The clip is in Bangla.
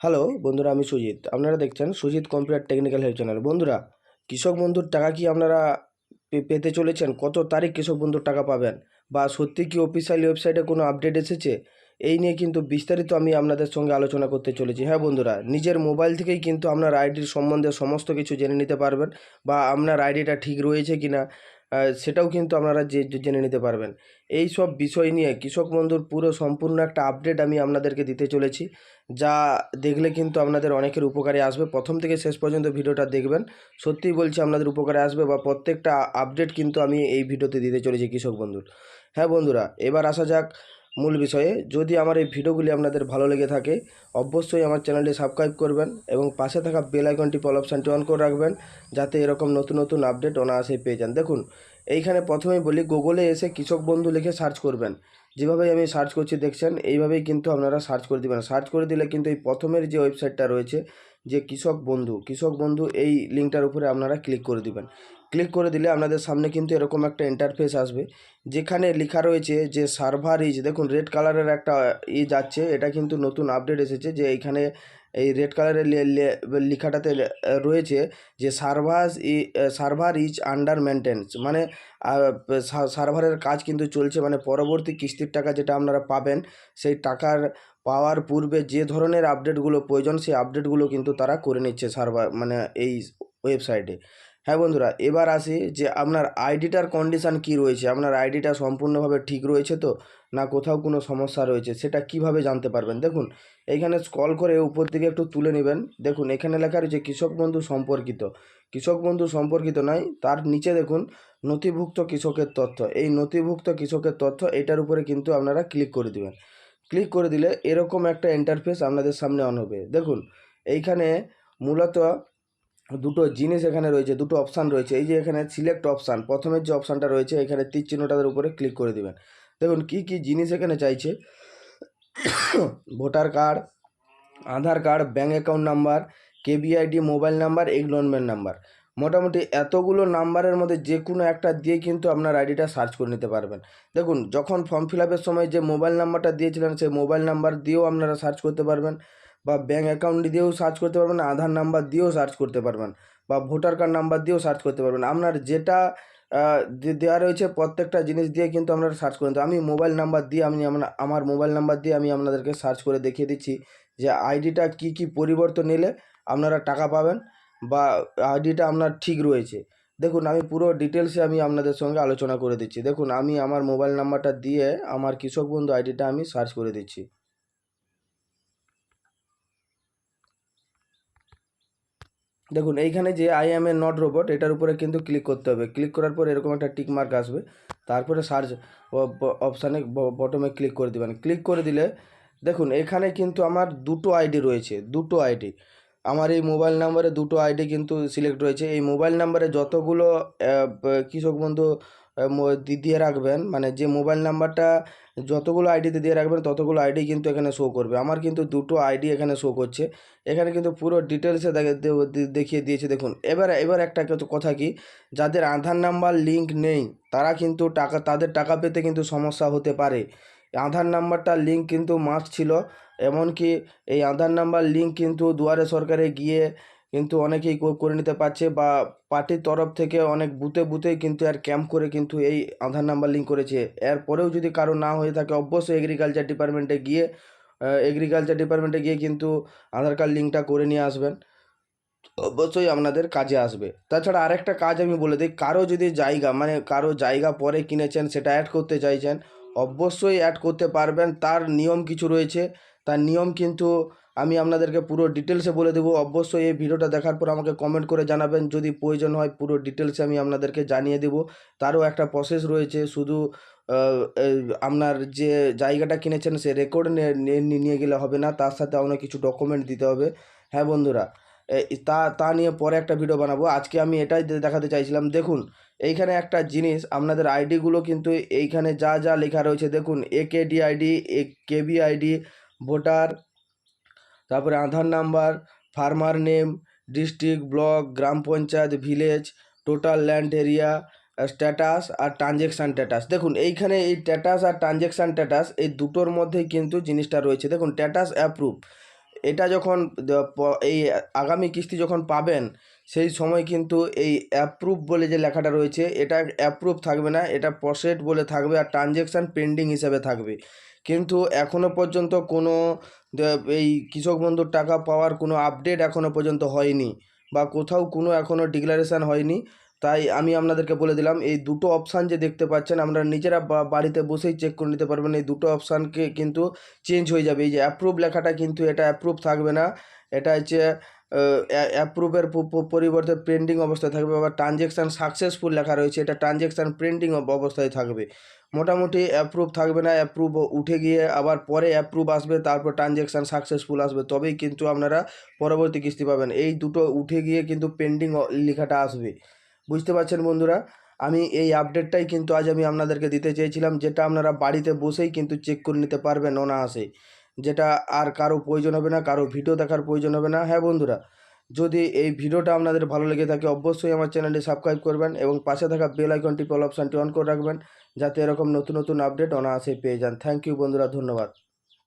হ্যালো বন্ধুরা, আমি সুজিত। আপনারা দেখছেন Sujit computer technical help channel. বন্ধুরা, কৃষক বন্ধুর টাকা কি আপনারা পেতে চলেছেন? কত তারিখ কৃষক বন্ধুর টাকা পাবেন, বা সত্যি কি অফিসিয়ালি ওয়েবসাইটে কোনো আপডেট এসেছে? এই নিয়ে কিন্তু বিস্তারিত আমি আপনাদের সঙ্গে আলোচনা করতে চলেছি। হ্যাঁ বন্ধুরা, নিজের মোবাইল থেকেই কিন্তু আপনার আইডির সম্বন্ধে সমস্ত কিছু জেনে নিতে পারবেন, বা আপনার আইডিটা ঠিক রয়েছে কি না সেটাও কিন্তু আপনারা জেনে নিতে পারবেন। এই সব বিষয় নিয়ে কৃষক বন্ধুর পুরো সম্পূর্ণ একটা আপডেট আমি আপনাদেরকে দিতে চলেছি, যা দেখলে কিন্তু আপনাদের অনেকের উপকারে আসবে। প্রথম থেকে শেষ পর্যন্ত ভিডিওটা দেখবেন, সত্যিই বলছি আপনাদের উপকারে আসবে, বা প্রত্যেকটা আপডেট কিন্তু আমি এই ভিডিওতে দিতে চলেছি কৃষক বন্ধুর। হ্যাঁ বন্ধুরা, এবার আসা যাক মূল বিষয়ে। যদি আমার এই ভিডিওগুলি আপনাদের ভালো লেগে থাকে, অবশ্যই আমার চ্যানেলটি সাবস্ক্রাইব করবেন এবং পাশে থাকা বেল আইকনটি অল অপশানটি অন করে রাখবেন, যাতে এরকম নতুন নতুন আপডেট অনায়াসেই পেয়ে যান। দেখুন, এইখানে প্রথমেই বলি, গুগলে এসে কৃষক বন্ধু লিখে সার্চ করবেন। যেভাবেই আমি সার্চ করছি দেখছেন, এইভাবেই কিন্তু আপনারা সার্চ করে দেবেন। সার্চ করে দিলে কিন্তু এই প্রথমের যে ওয়েবসাইটটা রয়েছে, যে কৃষক বন্ধু এই লিঙ্কটার উপরে আপনারা ক্লিক করে দিবেন। ক্লিক করে দিলে আপনাদের সামনে কিন্তু এরকম একটা ইন্টারফেস আসবে, যেখানে লেখা রয়েছে যে সার্ভার ইজ, দেখুন রেড কালারের একটা যাচ্ছে, এটা কিন্তু নতুন আপডেট এসেছে, যে এইখানে এই রেড কালারের লেখাটাতে রয়েছে যে সার্ভার ইজ আন্ডার মেনটেন্স, মানে সার্ভারের কাজ কিন্তু চলছে, মানে পরবর্তী কিস্তির টাকা যেটা আপনারা পাবেন, সেই টাকার পাওয়ার পূর্বে যে ধরনের আপডেটগুলো প্রয়োজন, সেই আপডেটগুলো কিন্তু তারা করে নিচ্ছে সার্ভার, মানে এই ওয়েবসাইটে। হ্যাঁ বন্ধুরা, এবার আসি যে আপনার আইডিটার কন্ডিশান কি রয়েছে, আপনার আইডিটা সম্পূর্ণভাবে ঠিক রয়েছে তো, না কোথাও কোনো সমস্যা রয়েছে, সেটা কিভাবে জানতে পারবেন? দেখুন, এইখানে স্ক্রল করে উপর দিকে একটু তুলে নেবেন। দেখুন, এখানে লেখা রয়েছে কৃষক বন্ধু সম্পর্কিত। কৃষক বন্ধু সম্পর্কিত নয়, তার নিচে দেখুন নথিভুক্ত কৃষকের তথ্য। এই নথিভুক্ত কৃষকের তথ্য, এটার উপরে কিন্তু আপনারা ক্লিক করে দিবেন। ক্লিক করে দিলে এরকম একটা ইন্টারফেস আপনাদের সামনে অন হবে। দেখুন, এইখানে মূলত দুটো জিনিস এখানে রয়েছে, দুটো অপশান রয়েছে। এই যে এখানে সিলেক্ট অপশান, প্রথমের যে অপশানটা রয়েছে, এখানে তীর চিহ্নটার উপরে ক্লিক করে দিবেন। দেখুন কি কি জিনিস এখানে চাইছে: voter card, Aadhaar card, bank account number, KB ID, mobile number, enrolment number. মোটামুটি এতগুলো নাম্বারের মধ্যে যে কোনো একটা দিয়ে কিন্তু আপনার আইডিটা সার্চ করে নিতে পারবেন। দেখুন, যখন ফর্ম ফিল আপের সময় যে মোবাইল নাম্বারটা দিয়েছিলেন, সেই মোবাইল নাম্বার দিয়েও আপনারা সার্চ করতে পারবেন, বা ব্যাঙ্ক অ্যাকাউন্ট দিয়েও সার্চ করতে পারবেন, আধার নাম্বার দিয়েও সার্চ করতে পারবেন, বা ভোটার কার্ড নাম্বার দিয়েও সার্চ করতে পারবেন। আপনার যেটা দেওয়া রয়েছে প্রত্যেকটা জিনিস দিয়ে কিন্তু আপনারা সার্চ করতে। আমি মোবাইল নাম্বার দিয়ে আমার মোবাইল নাম্বার দিয়ে আমি আপনাদেরকে সার্চ করে দেখিয়ে দিচ্ছি যে আইডিটা কি কি পরিবর্তন নিলে আপনারা টাকা পাবেন, বা আইডিটা আপনার ঠিক রয়েছে। দেখুন, আমি পুরো ডিটেলসে আমি আপনাদের সঙ্গে আলোচনা করে দিচ্ছি। দেখুন, আমি আমার মোবাইল নাম্বারটা দিয়ে আমার কৃষক বন্ধু আইডিটা আমি সার্চ করে দিচ্ছি। দেখুন, এইখানে যে I am A not robot, এটার উপরে কিন্তু ক্লিক করতে হবে। ক্লিক করার পর এরকম একটা টিক মার্ক আসবে, তারপরে সার্চ অপশানে বটমে ক্লিক করে দেবেন। ক্লিক করে দিলে দেখুন, এখানে কিন্তু আমার দুটো আইডি রয়েছে, দুটো আইডি। আমার এই মোবাইল নাম্বারে দুটো আইডি কিন্তু সিলেক্ট রয়েছে। এই মোবাইল নাম্বারে যতগুলো কৃষক বন্ধু দিয়ে রাখবেন, মানে যে মোবাইল নাম্বারটা যতগুলো আইডিতে দিয়ে রাখবেন, ততগুলো আইডি কিন্তু এখানে শো করবে। আমার কিন্তু দুটো আইডি এখানে শো করছে। এখানে কিন্তু পুরো ডিটেলসে দেখিয়ে দিয়েছে। দেখুন, এবার একটা কথা কি, যাদের আধার নাম্বার লিঙ্ক নেই, তারা কিন্তু তাদের টাকা পেতে কিন্তু সমস্যা হতে পারে। আধার নাম্বারটা লিঙ্ক কিন্তু মাস্ট ছিল। এমনকি এই আধার নাম্বার লিঙ্ক কিন্তু দুয়ারে সরকারে গিয়ে কিন্তু অনেকেই করে নিতে পারছে, বা পার্টির তরফ থেকে অনেক বুথে বুথেই কিন্তু আর ক্যাম্প করে কিন্তু এই আধার নাম্বার লিঙ্ক করেছে। এরপরেও যদি কারো না হয়ে থাকে, অবশ্যই এগ্রিকালচার ডিপার্টমেন্টে গিয়ে কিন্তু আধার কার্ড লিঙ্কটা করে নিয়ে আসবেন, অবশ্যই আপনাদের কাজে আসবে। তাছাড়া আরেকটা কাজ আমি বলে দিই, কারো যদি জায়গা, মানে কারো জায়গা পরে কিনেছেন, সেটা অ্যাড করতে চাইছেন, অবশ্যই অ্যাড করতে পারবেন। তার নিয়ম কিছু রয়েছে, তার নিয়ম কিন্তু আমি আপনাদেরকে পুরো ডিটেলসে বলে দেবো। অবশ্যই এই ভিডিওটা দেখার পর আমাকে কমেন্ট করে জানাবেন, যদি প্রয়োজন হয় পুরো ডিটেলসে আমি আপনাদেরকে জানিয়ে দেবো। তারও একটা প্রসেস রয়েছে, শুধু আপনার যে জায়গাটা কিনেছেন সে রেকর্ড নিয়ে গেলে হবে না, তার সাথে আপনার কিছু ডকুমেন্ট দিতে হবে। হ্যাঁ বন্ধুরা, তা নিয়ে পরে একটা ভিডিও বানাবো। আজকে আমি এটাই দেখাতে চাইছিলাম। দেখুন, এইখানে একটা জিনিস, আপনাদের আইডিগুলো কিন্তু এইখানে যা যা লেখা রয়েছে, দেখুন AKD ID, KB ID, voter, তারপরে Aadhaar number, farmer name, district, block, গ্রাম panchayat, village, total land area, status আর ট্রানজেকশান স্ট্যাটাস। দেখুন, এইখানে এই স্ট্যাটাস আর ট্রানজেকশান স্ট্যাটাস, এই দুটোর মধ্যেই কিন্তু জিনিসটা রয়েছে। দেখুন, স্ট্যাটাস অ্যাপ্রুভ, এটা যখন এই আগামী কিস্তি যখন পাবেন সেই সময় কিন্তু এই অ্যাপ্রুভ বলে যে লেখাটা রয়েছে এটা অ্যাপ্রুভ থাকবে না, এটা প্রসেড বলে থাকবে আর ট্রানজ্যাকশান পেন্ডিং হিসেবে থাকবে। কিন্তু এখনও পর্যন্ত কোনো এই কৃষক বন্ধুর টাকা পাওয়ার কোনো আপডেট এখনও পর্যন্ত হয়নি বা কোথাও কোনো এখনও ডিক্লারেশান হয়নি। তাই আমি আপনাদেরকে বলে দিলাম এই দুটো অপশান যে দেখতে পাচ্ছেন আপনারা নিজেরা বাড়িতে বসেই চেক করে নিতে পারবেন। এই দুটো অপশানকে কিন্তু চেঞ্জ হয়ে যাবে। এই যে অ্যাপ্রুভ লেখাটা কিন্তু এটা অ্যাপ্রুভ থাকবে না, এটা হচ্ছে অ্যাপ্রুভের পরিবর্তে পেন্ডিং অবস্থায় থাকবে। আবার ট্রানজ্যাকশান সাকসেসফুল লেখা রয়েছে, এটা ট্রানজ্যাকশান পেন্ডিং অবস্থায় থাকবে। মোটামুটি অ্যাপ্রুভ থাকবে না, অ্যাপ্রুভ উঠে গিয়ে আবার পরে অ্যাপ্রুভ আসবে, তারপর ট্রানজ্যাকশান সাকসেসফুল আসবে, তবেই কিন্তু আপনারা পরবর্তী কিস্তি পাবেন। এই দুটো উঠে গিয়ে কিন্তু পেন্ডিং লেখাটা আসবে। বুঝতে পারছেন বন্ধুরা, আমি এই আপডেটটাই কিন্তু আজ আমি আপনাদেরকে দিতে চেয়েছিলাম, যেটা আপনারা বাড়িতে বসেই কিন্তু চেক করে নিতে পারবেন অনায়াসে, যেটা আর কারো প্রয়োজন হবে না, কারো ভিডিও দেখার প্রয়োজন হবে না। হ্যাঁ বন্ধুরা, যদি এই ভিডিওটা আপনাদের ভালো লেগে থাকে অবশ্যই আমার চ্যানেলটি সাবস্ক্রাইব করবেন এবং পাশে থাকা বেল আইকনটি অল অপশানটি অন করে রাখবেন, যাতে এরকম নতুন নতুন আপডেট অনায়াসে পেয়ে যান। থ্যাংক ইউ বন্ধুরা, ধন্যবাদ।